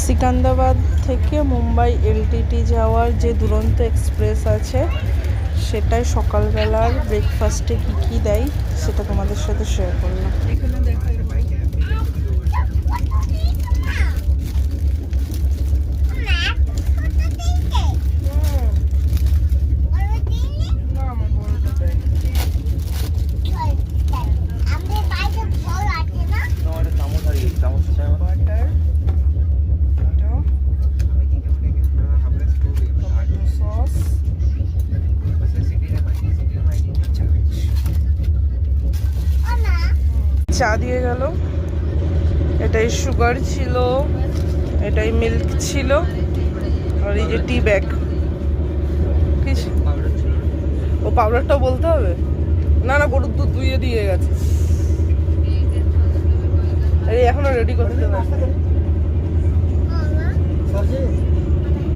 সিকান্দ্রাবাদ থেকে মুম্বাই এলটিটি যাওয়ার যে দুরন্ত এক্সপ্রেস আছে সেটাই সকালবেলার ব্রেকফাস্টে কী কী দেয় সেটা তোমাদের সাথে শেয়ার করলাম। চা দিয়ে গেল, এটাই সুগার ছিল, এটাই মিল্ক ছিল, আর এই যে টি ব্যাগ। ও পাউডারটাও বলতে হবে? না না, গরুর দুধ দুইয়ে দিয়ে গেছে। এই এখনো রেডি করতে হবে।